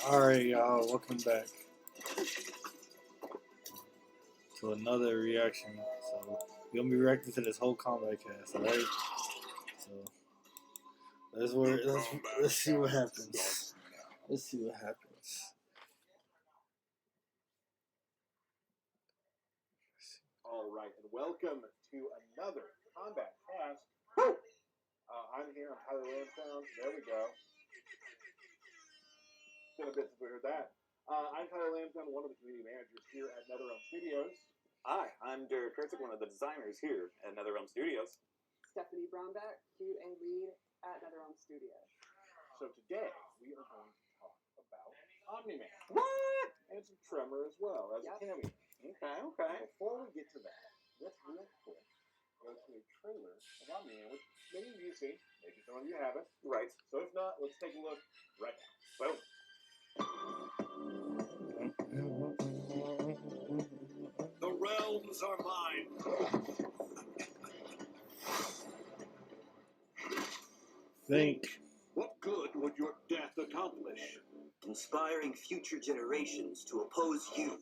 Alright, y'all, welcome back to another reaction. So, we're gonna be reacting to this whole combat cast, alright? So, let's see what happens. Let's see what happens. Alright, and welcome to another combat cast. I'm here, I'm Tyler Lansdowne. There we go. It's been a bit since we heard that. I'm Tyler Lansdowne, one of the community managers here at NetherRealm Studios. Hi, I'm Derek Kurtzik, one of the designers here at NetherRealm Studios. Stephanie Brownback, QA lead at NetherRealm Studios. So today, we are going to talk about Omni-Man. What? And some Tremor as well, as a cameo. Okay. Before we get to that, let's real quick go to a trailer of Omni-Man, which many of you have seen, maybe some of you haven't. Right. So if not, let's take a look right now. Boom. The realms are mine. Think. What good would your death accomplish? Inspiring future generations to oppose you.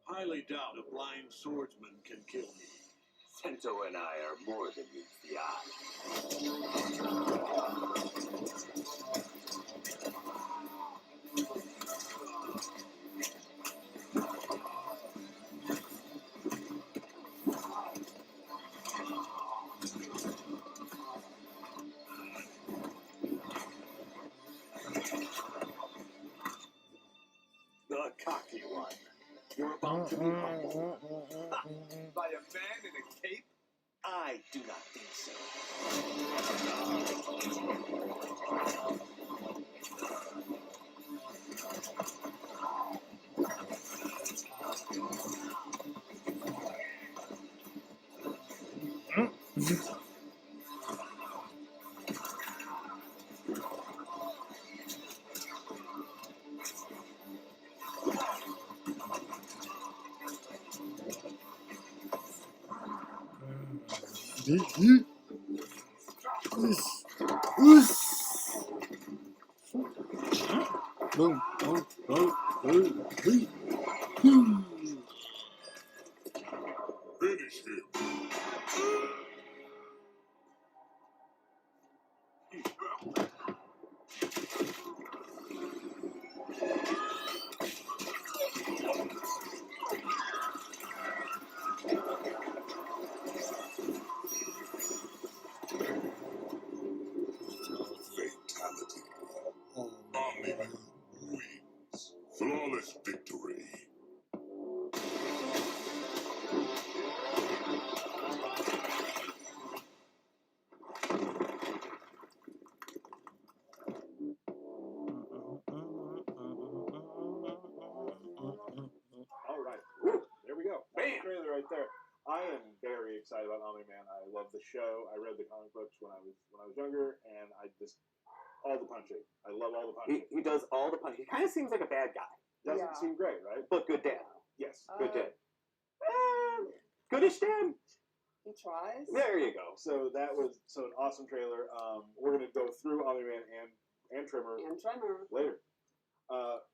Highly doubt a blind swordsman can kill me. Sento and I are more than meets the eye. The cocky one. You're about to be humbled. By a man in a cape? I do not think so. Finish him. Fatality. Omni-Man wins. Flawless victory. Alright, there we go. That's the trailer right there. I am very excited about Omni-Man. I love the show. I read the comic books when I was younger, and I just all the punching. I love all the punching. He does all the punching. He kind of seems like a bad guy, Doesn't seem great, right? but good dad. Yes. Good dad. Goodish dad. He tries. There you go. So that was an awesome trailer. We're gonna go through Omni-Man and Tremor And Tremor. later.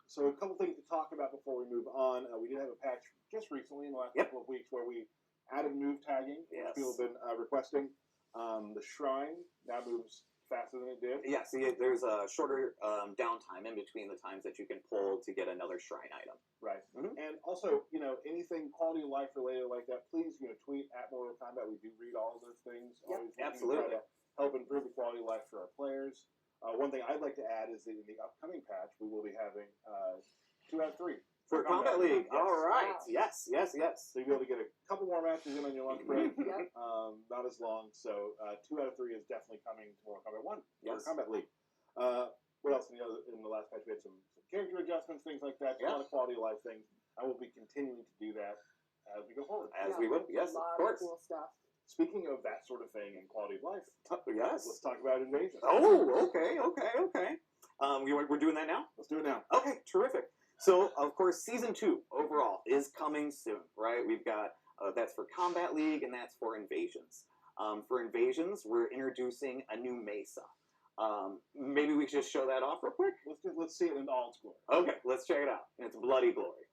So a couple things to talk about before we move on. We did have a patch just recently in the last couple of weeks where we added move tagging, which people have been requesting. The shrine now moves faster than it did. Yeah, see, there's a shorter downtime in between the times that you can pull to get another shrine item. Right. And also, anything quality of life related like that, please, tweet at Mortal Kombat. We do read all of those things. Yep. Always looking to Absolutely. try to help improve the quality of life for our players. One thing I'd like to add is that in the upcoming patch, we will be having 2 out of 3. For Combat League. Yes. All right. Wow. Yes. So you'll be able to get a couple more matches in on your lunch break. Yep. Not as long. So 2 out of 3 is definitely coming to Mortal Kombat 1. Yes. Mortal Kombat League. what else? You know, in the last patch we had some character adjustments, things like that. A lot of quality of life things. I will be continuing to do that as we go forward. As we would, yes, a lot of course. Cool stuff. Speaking of that sort of thing and quality of life, Yes. let's talk about Invasion. Oh, okay. We're doing that now? Let's do it now. Okay, terrific. So, of course, Season 2 overall is coming soon, right? We've got, that's for Combat League, and that's for Invasions. For Invasions, we're introducing a new Mesa. Maybe we should just show that off real quick? Let's see it in all its glory. Okay, let's check it out. It's Bloody Glory.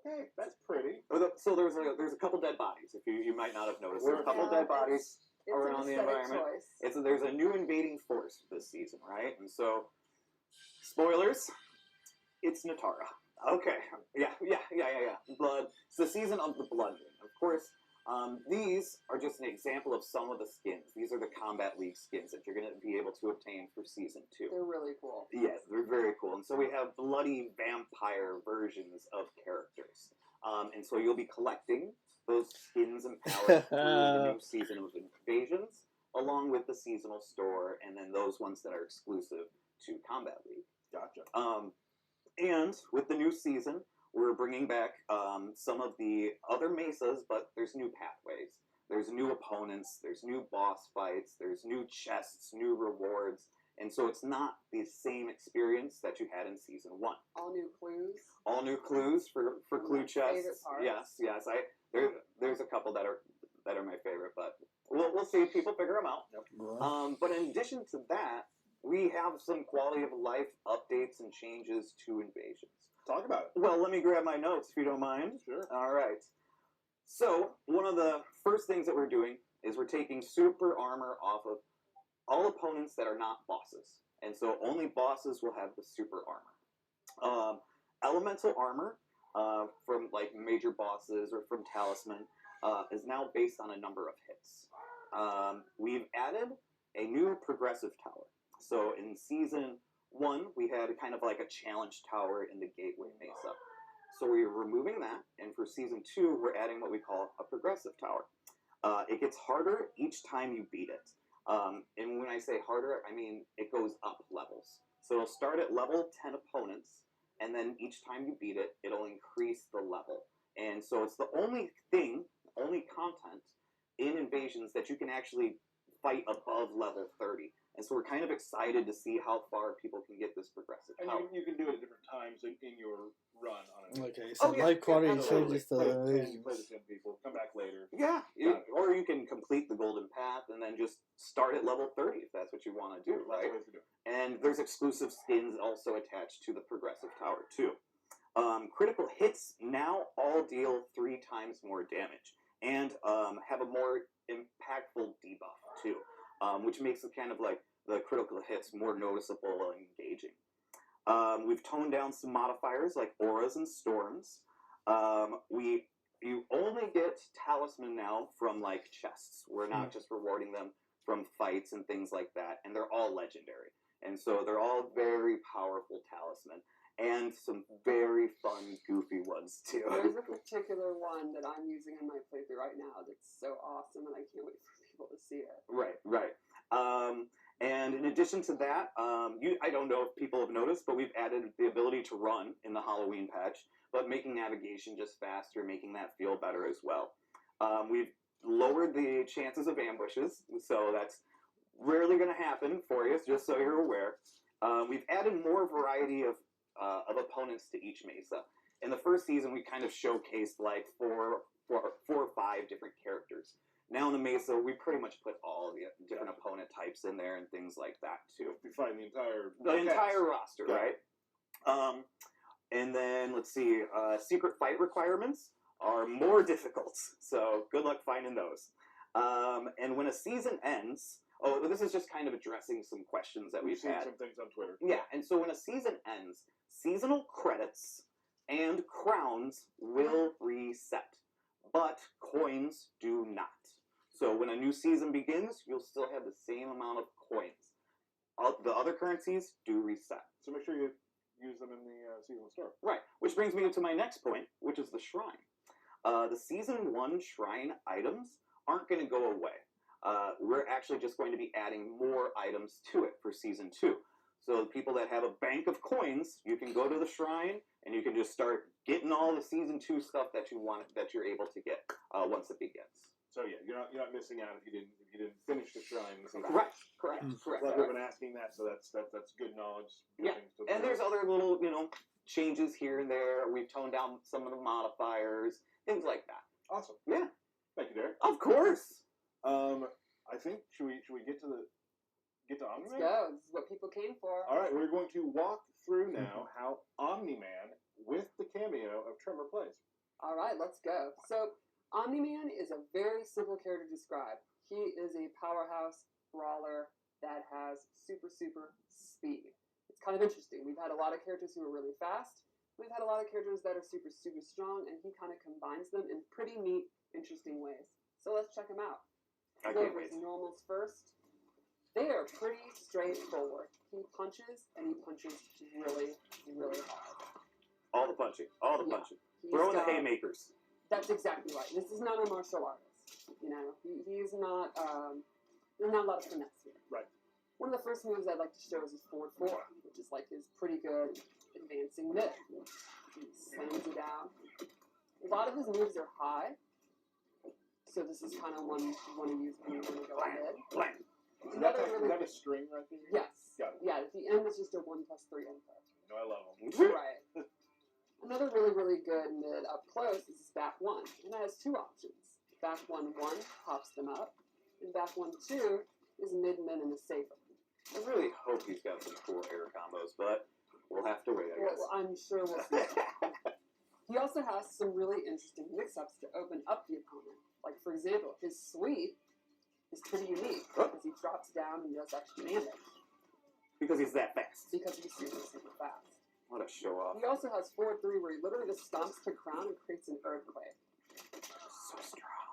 Okay, that's pretty. So there's a couple dead bodies. If you might not have noticed, there's a couple dead bodies around the environment. There's a new invading force this season, right? And so, spoilers, it's Natara. Okay, yeah. Blood. It's the season of the Blood Moon. Of course, these are just an example of some of the skins. These are the Combat League skins that you're going to be able to obtain for Season 2. They're really cool. Yes, they're very cool. And so we have bloody vampire versions of characters. And so you'll be collecting those skins and palettes through the new season of Invasions, along with the seasonal store, and then those ones that are exclusive to Combat League. Gotcha. And with the new season, we're bringing back some of the other mesas, but there's new pathways. There's new opponents, there's new boss fights, there's new chests, new rewards. And so it's not the same experience that you had in Season 1. All new clues. All new clues for clue chests. Yes. There's a couple that are my favorite, but we'll see. People figure them out. Yep. But in addition to that, we have some quality of life updates and changes to Invasions. Talk about it. Well, let me grab my notes if you don't mind. Sure. All right. So one of the first things that we're doing is we're taking super armor off of all opponents that are not bosses. And so only bosses will have the super armor. Elemental armor from like major bosses or from Talisman is now based on a number of hits. We've added a new progressive tower. So in Season 1, we had kind of like a challenge tower in the Gateway Mesa. So we're removing that, and for Season 2, we're adding what we call a progressive tower. It gets harder each time you beat it. And when I say harder, I mean it goes up levels. So it'll start at level 10 opponents, and then each time you beat it, it'll increase the level. And so it's the only content in Invasions that you can actually fight above level 30. And so we're kind of excited to see how far people can get this progressive And tower. you can do it at different times in your run on it. Okay, so yeah, life quality absolutely. changes to Play the the 10, you regions. play the 10 people, come back later. Yeah, or you can complete the golden path and then just start at level 30 if that's what you want to do, Lots right? of ways to do it. And there's exclusive skins also attached to the progressive tower too. Critical hits now all deal 3 times more damage and have a more impactful debuff too, which makes it kind of like the critical hits more noticeable and engaging. We've toned down some modifiers like auras and storms. You only get talisman now from like chests. We're not just rewarding them from fights and things like that, and they're all legendary. And so they're all very powerful talisman, and some very fun, goofy ones too. There's a particular one that I'm using in my playthrough right now that's so awesome, and I can't wait for people to see it. Right. And in addition to that, I don't know if people have noticed, but we've added the ability to run in the Halloween patch, but making navigation just faster, making that feel better as well. We've lowered the chances of ambushes, so that's rarely going to happen for you, just so you're aware. We've added more variety of opponents to each Mesa. In the first season, we kind of showcased like four or five different characters. Now in the Mesa, we pretty much put all the different opponent types in there and things like that too. You're fighting the entire roster, right? And then let's see, secret fight requirements are more difficult, so good luck finding those. And when a season ends, this is just kind of addressing some questions that we've seen had. some things on Twitter. Yeah, and so when a season ends, seasonal credits and crowns will reset, but coins do not. So when a new season begins, you'll still have the same amount of coins. The other currencies do reset. So make sure you use them in the seasonal store. Right, which brings me to my next point, which is the shrine. The Season 1 shrine items aren't going to go away. We're actually just going to be adding more items to it for Season 2. So the people that have a bank of coins, you can go to the shrine and you can just start getting all the Season 2 stuff that you want, that you're able to get once it begins. So yeah, you're not missing out if you didn't finish the shrine. Correct. A lot of people have been asking that, so that's good knowledge. Good Yeah, things to and there's other little changes here and there. We've toned down some of the modifiers, things like that. Awesome. Yeah. Thank you, Derek. Of course. I think should we get to Omni Man? Let's go. This is what people came for. All right, we're going to walk through now how Omni Man with the cameo of Tremor plays. All right, let's go. So, Omni-Man is a very simple character to describe. He is a powerhouse brawler that has super speed. It's kind of interesting. We've had a lot of characters who are really fast. We've had a lot of characters that are super strong, and he kind of combines them in pretty neat, interesting ways. So let's check him out. I Go can't over wait. his normals first. They are pretty straightforward. He punches, and he punches really hard. All the punching. All the Yeah. punching. He's Throwing the got- haymakers. That's exactly right. This is not a martial artist. He's not. There's not a lot of finesse here. Right. One of the first moves I'd like to show is his forward 4, which is like his pretty good advancing mid. He slams it down. A lot of his moves are high, so this is kind of one you want to use when you want to go mid. Blank. Is that a string right there? Yes. Got it. Yeah. At the end, it's just a 1+3 input. No, I love them. Right. Another really good mid up close is his back 1, and that has 2 options. Back 1 pops them up, and back 1 2 is mid min and is safer. I really hope he's got some cool air combos, but we'll have to wait, I guess. Well, I'm sure we'll see. He also has some really interesting mix-ups to open up the opponent. Like, for example, his sweep is pretty unique because he drops down and does extra damage Because he's that fast. because he's super fast. What a show off. He also has forward 3 where he literally just stomps the crown and creates an earthquake. So strong.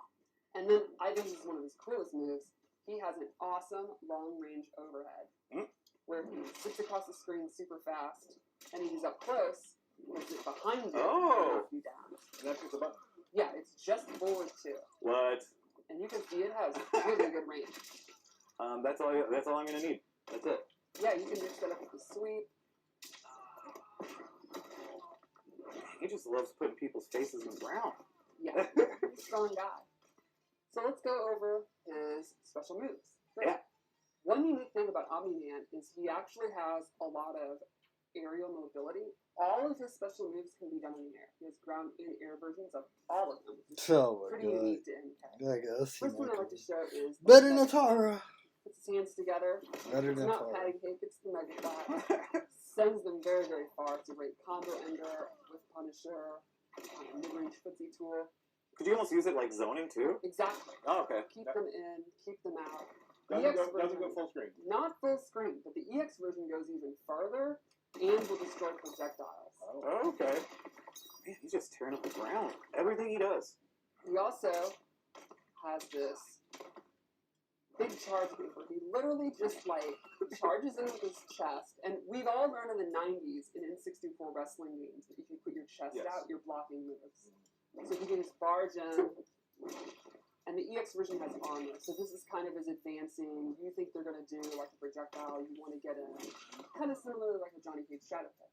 And then I think this is one of his coolest moves. He has an awesome long-range overhead where he sits across the screen super fast, and he's up close, puts it behind you, Oh. and you down. And that's just a button. Yeah, it's just forward 2. What? And you can see it has really good range. That's all I'm gonna need. That's it. Yeah, you can mix that up with the sweep. He just loves putting people's faces in the ground. Yeah, he's a strong guy. So let's go over his special moves. Yeah. One unique thing about Omni-Man is he actually has a lot of aerial mobility. All of his special moves can be done in the air. He has ground and air versions of all of them. Which is Oh my pretty god. unique to MK. I guess. First one I'd like to show is Better Natara. puts his hands together. Better It's not Natara. patting cake, it's the Mega Flat. Sends them very far. It's a great combo ender with Punisher, mid-range footsie tool. Could you almost use it like zoning too? Exactly. Oh, okay. Keep them in, keep them out. Doesn't EX go version, full screen. not full screen, but the EX version goes even further and will destroy projectiles. Oh, okay. Man, he's just tearing up the ground. Everything he does. He also has this big charge move where he literally just like charges into his chest. And we've all learned in the 90s in N64 wrestling games that if you put your chest Yes. out, you're blocking moves. So he can just barge in. And the EX version has armor, so this is kind of as advancing. You think they're going to do like a projectile, you want to get in. Kind of similar to like a Johnny Cage Shadow Pit.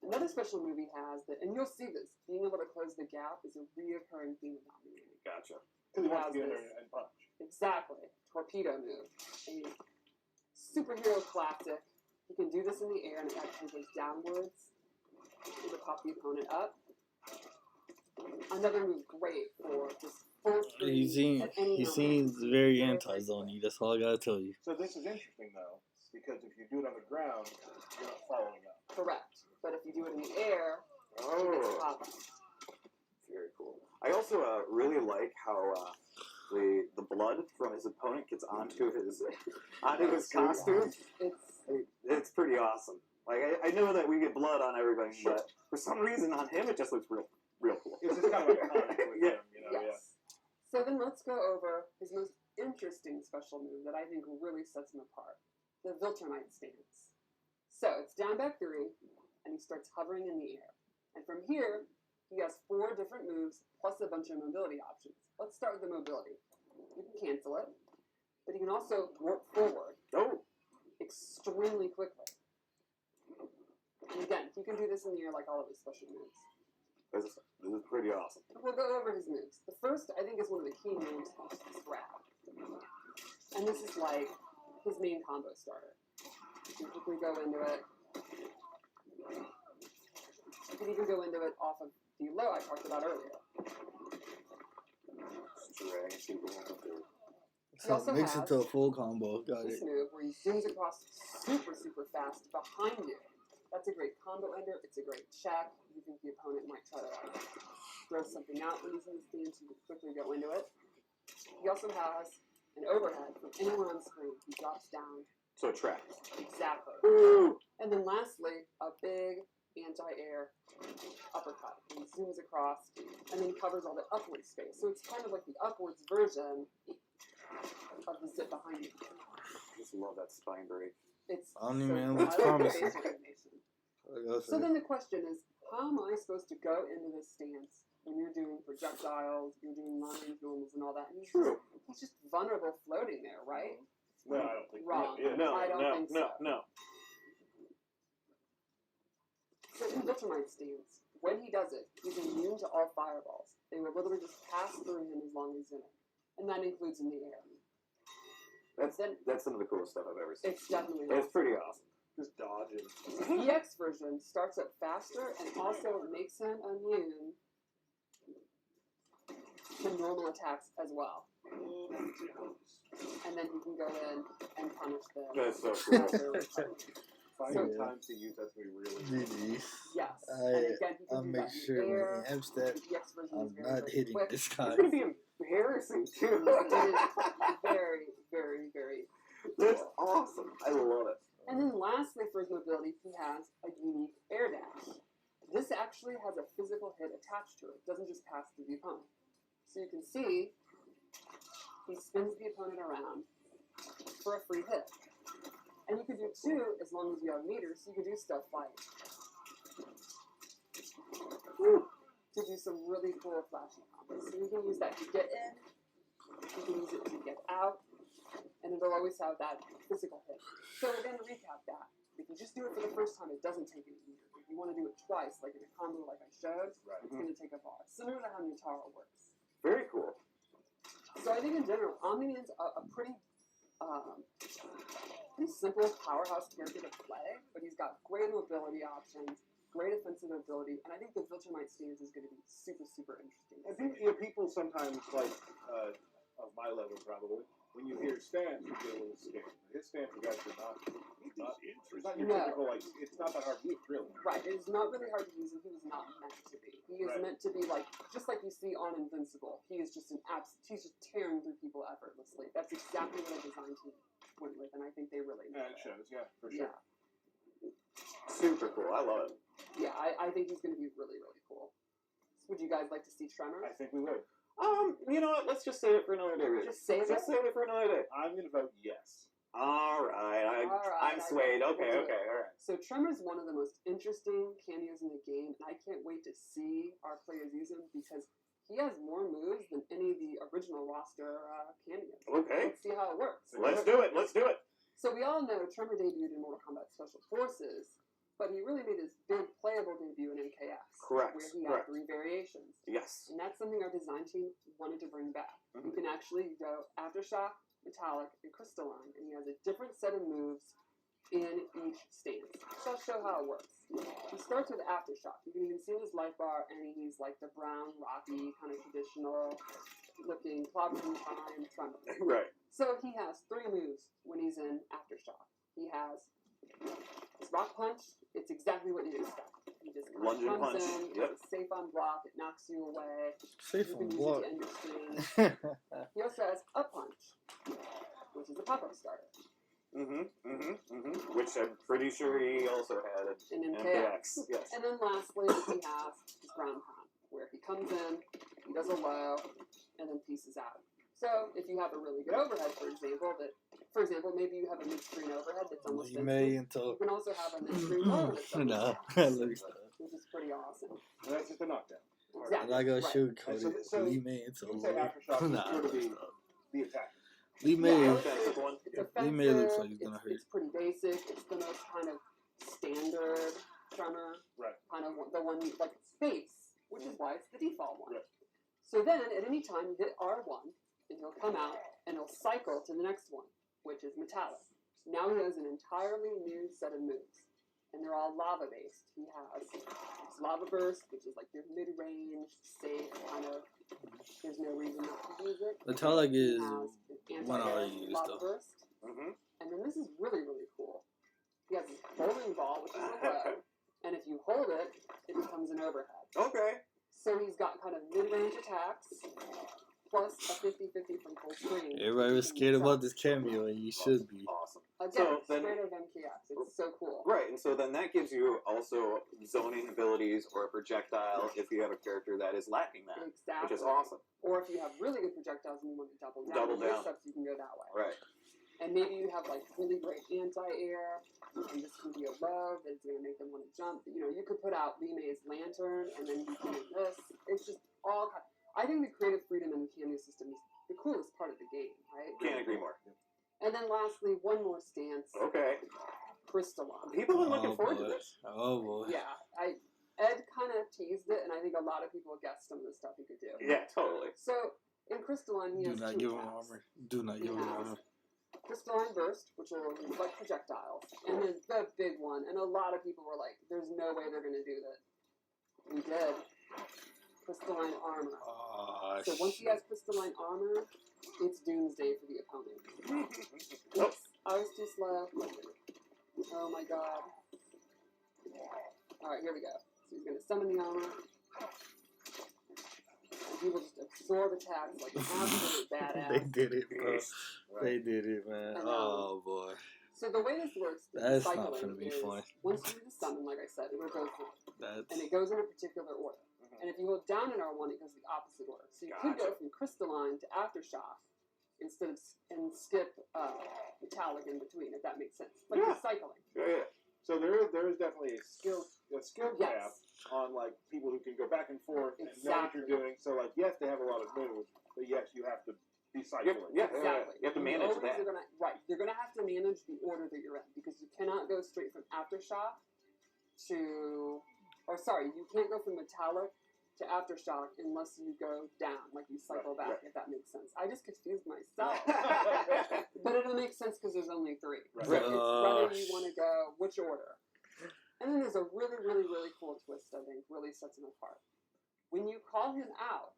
Another special move he has, that, and you'll see this, being able to close the gap is a reoccurring theme in Omni-Man. Gotcha. Because he wants to Has get in this. there and punch. Exactly. Torpedo move. A superhero classic. You can do this in the air and it actually goes downwards. It will pop the opponent up. Another move great for just full screen. at any He moment. seems very anti-zony. That's all I gotta tell you. So this is interesting though, because if you do it on the ground, you're not following up. Correct. But if you do it in the air, it's Oh, pop up. very cool. I also really like how the blood from his opponent gets onto his costume. It's pretty awesome. Like I know that we get blood on everybody, but for some reason on him it just looks real cool. It's just kind of like a comic with Yeah. him, you know. Yes. So then let's go over his most interesting special move that I think really sets him apart. The Viltrumite stance. So it's down back 3, and he starts hovering in the air. And from here, he has 4 different moves, plus a bunch of mobility options. Let's start with the mobility. You can cancel it, but you can also warp forward extremely quickly. And again, he can do this in the air like all of his special moves. This is pretty awesome. We'll go over his moves. The first, I think, is one of the key moves, which is grab. And this is like his main combo starter. You can quickly go into it. You can even go into it off of the low I talked about earlier. He also Mix has it to a full combo. Got this it. move where he zooms across super fast behind you. That's a great combo ender. It's a great check. You think the opponent might try to throw something out when he's in the stance, you can quickly go into it. He also has an overhead from anywhere on screen. He drops down. So trap. Exactly. Ooh. And then lastly, a big anti-air uppercut. He zooms across and then covers all the upward space. So it's kind of like the upwards version of the zip behind you. I just love that spine break. It's Omni-Man so looks I like the promising. face animation. So then the question is, how am I supposed to go into this stance when you're doing projectiles, you're doing lines, normals, and all that? And he's just vulnerable floating there, right? No, I don't think Wrong. No, I don't think so. no. So in Viltrumite stance, when he does it, he's immune to all fireballs. They will literally just pass through him as long as he's in it. And that includes in the air. That's some of the coolest stuff I've ever seen. It's definitely It's pretty awesome. Just dodging. The EX version starts up faster and also makes him immune to normal attacks as well. And then he can go in and punish them. That's so cool. Finding time to use that's going to be really GG. Yes. And again, he I'll can do make that in sure the when air. he amps that, The EX version I'm is very, not very hitting quick. this It's guy. gonna be embarrassing too. It is very That's awesome. I love it. And then lastly, for his mobility, he has a unique air dash. This actually has a physical hit attached to it. It doesn't just pass through the opponent. So you can see he spins the opponent around for a free hit. And you can do 2 as long as you have meters, so you can do stuff like to do some really cool flashy combos. So you can use that to get in, you can use it to get out, and it'll always have that physical hit. So we're going to recap that. If you just do it for the first time, it doesn't take any meters. If you want to do it twice, like in a combo like I showed, it's going to take a bar. Similar to how Nutara works. Very cool. So I think in general, Omni-Man's a pretty simple powerhouse character to play, but he's got great mobility options, great offensive ability, and I think the Viltrumite stance is going to be super interesting. I think people sometimes like of my level probably. When you hear stance, you get a little scared. His stance is actually not it's not your typical like it's not that hard to use really. Right, it is not really hard to use, and he was not meant to be. He is meant to be like just like you see on Invincible. He is just he's just tearing through people effortlessly. That's exactly what a design team went with, and I think they really Yeah, it shows. Yeah, for sure. Super cool. I love it. Yeah, I think he's going to be really cool. Would you guys like to see Tremor? I think we would. You know what? Let's just save it for another day. Really. Just save it? Just save it for another day. I'm going to vote yes. All right. I'm swayed. Okay. All right. So Tremor's one of the most interesting cameos in the game, and I can't wait to see our players use him because he has more moves than any of the original roster cameos. Okay. Let's see how it works. Let's do it. So we all know Tremor debuted in Mortal Kombat Special Forces, but he really made his big playable debut in Mk1, Correct. where he had 3 variations. Yes. And that's something our design team wanted to bring back. You can actually go Aftershock, Metallic, and Crystalline, and he has a different set of moves in each stance. So I'll show how it works. He starts with Aftershock. You can even see his life bar, and he's like the brown, rocky, kind of traditional looking clobbering time Tremor. Right. So he has 3 moves when he's in Aftershock. He has his Rock Punch. It's exactly what you'd expect. He just Lunge and comes punch. in, Yep. it's safe on block, it knocks you away. Safe You on can use block. it to end your stream. He also has Up Punch, which is a pop-up starter. Which I'm pretty sure he also had it In in MKX. MKX. Yes. And then lastly, he has his Ground Pound, where he comes in, he does a low, and then pieces out. So if you have a really good overhead, for example, maybe you have a mid-screen overhead that's almost instant. You can also have a mid-screen low that's almost instant, which is pretty awesome. And that's just a knockdown. Exactly. I'm not gonna right. sugarcoat it. So Lee May into You a say low. Aftershock is sort of the attack. Lee May. Yeah, Offensive one. it's offensive. Lee May looks like he's gonna hurt. It's pretty basic. It's the most kind of standard tremor. Right. Kind of the one like it's face, which is why it's the default one. Right. So then at any time you hit R1 and he'll come out and he'll cycle to the next one, which is metallic. Now he has an entirely new set of moves. And they're all lava based. He has lava burst, which is like your mid-range, safe kind of. There's no reason not to use it. Metallic is He has one I anti-air already used lava though. burst. And then this is really, really cool. He has this bowling ball, which is a low, and if you hold it, it becomes an overhead. Okay. So he's got kind of mid-range attacks, plus a 50-50 from full screen. Everybody was scared about this cameo, and you should be. Awesome. Again, So then- straight out of Mk1. It's so cool. Right, and so then that gives you also zoning abilities or a projectile if you have a character that is lacking that, Exactly. which is awesome. Or if you have really good projectiles and you want to double down, Double on your down. stuff, you can go that way. Right. And maybe you have like really great anti-air, and this can be a low that's going to make them want to jump. You know, you could put out Lee May's lantern, and then you can do this. It's just all kind. I think the creative freedom in the cameo system is the coolest part of the game, right? Can't agree more. And then lastly, one more stance. Okay. Crystalline. People are looking forward to boy. this. Oh boy. Yeah, Ed kind of teased it, and I think a lot of people guessed some of the stuff he could do. Yeah, totally. So in Crystalline, he Do has not two give him attacks. armor. Do not give him armor. Crystalline Burst, which will reflect projectiles, and then the big one, and a lot of people were like, there's no way they're going to do that. We did. Crystalline Armor. Oh, So once he has Crystalline Armor, it's doomsday for the opponent. Oops, I was too slow. Oh my god. Alright, here we go. So he's going to summon the armor. And he will just absorb attacks like an absolute badass. they did it, bro. Yes. They did it, man. Oh boy. So the way this works, the That's not cycling gonna be is, fun. once you do the summon, like I said, it will go through. That's And it goes in a particular order. And if you hold down in R1, it goes the opposite order. So you could go from Crystalline to Aftershock instead of and skip Metallic in between, if that makes sense. Like Yeah. you're cycling. Yeah. So there is definitely a skill gap Yes. on like people who can go back and forth and know what you're Exactly. doing. So like yes, they have a lot of moves, but yes, you have to be cycling. Yeah. Exactly. You have to You manage always that. are you're gonna have to manage the order that you're in because you cannot go straight from Aftershock to, you can't go from Metallic to Aftershock unless you go down, like you cycle back, if that makes sense. I just confused myself. But it'll make sense because there's only three. Right. So it's whether you want to go, which order. And then there's a really, really, really cool twist, I think, really sets him apart. When you call him out,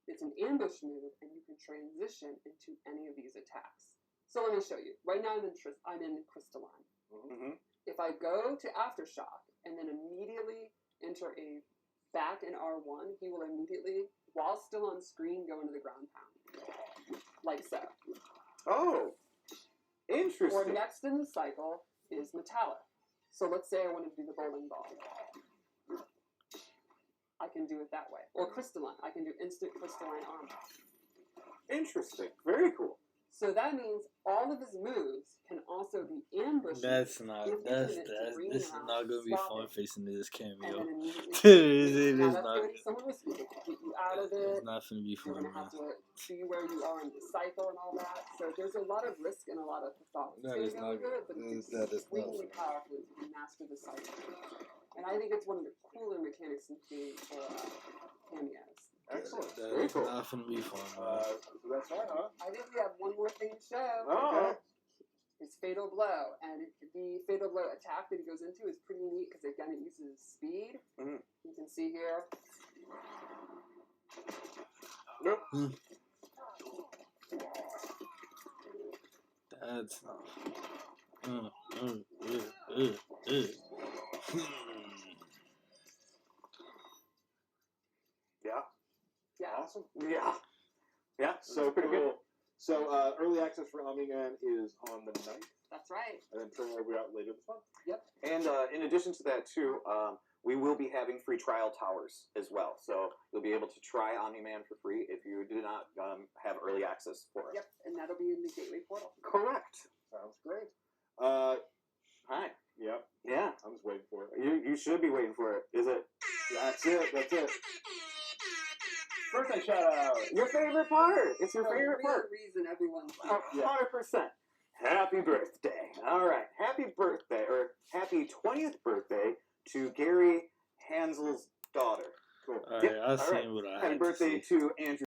it's an ambush move, and you can transition into any of these attacks. So let me show you. Right now I'm in Crystalline. Mm-hmm. If I go to Aftershock and then immediately enter a back in R1, he will immediately, while still on screen, go into the ground pound. Like so. Oh, interesting. Or next in the cycle is Metallic. So let's say I want to do the bowling ball. I can do it that way. Or Crystalline. I can do instant Crystalline Armor. Interesting. Very cool. So that means all of his moves can also be ambushed. this is not gonna be fun And facing this then cameo. immediately It is now not. that's going to be somewhat risky to get you out of it. It's not gonna be You're fun, going to man. have to see where you are in the cycle and all that. So there's a lot of risk and a lot of thought. That is not good, but good. it's That is not extremely good. powerful if you master the cycle. And I think it's one of the cooler mechanics in the game for cameos. Excellent. That Very is cool. not gonna be fun, man. So that's fine, huh? I think we have one more thing to show. Oh. It's Fatal Blow. And the Fatal Blow attack that he goes into is pretty neat because, again, it uses speed. Mhm. You can see here. Nope. That's not. Yeah. Yeah. Awesome. Yeah. Yeah. So pretty good. cool. So early access for Omni-Man is on the 9th, That's right. and then trailer will be out later this month. And in addition to that, too, we will be having free trial towers as well. So you'll be able to try Omni-Man for free if you do not have early access for it. Yep, and that'll be in the Gateway portal. Correct. Sounds great. Hi. Yep. Yeah. I'm just waiting for it. You should be waiting for it. Is it? That's it. That's it. Birthday shout out. Your favorite part. It's your The favorite real part. reason everyone's here. 100%. Happy birthday. All right. Happy birthday, or happy 20th birthday to Gary Hansel's daughter. Cool. All right, Yep, I've all seen right. what I Happy had birthday to see. to Andrew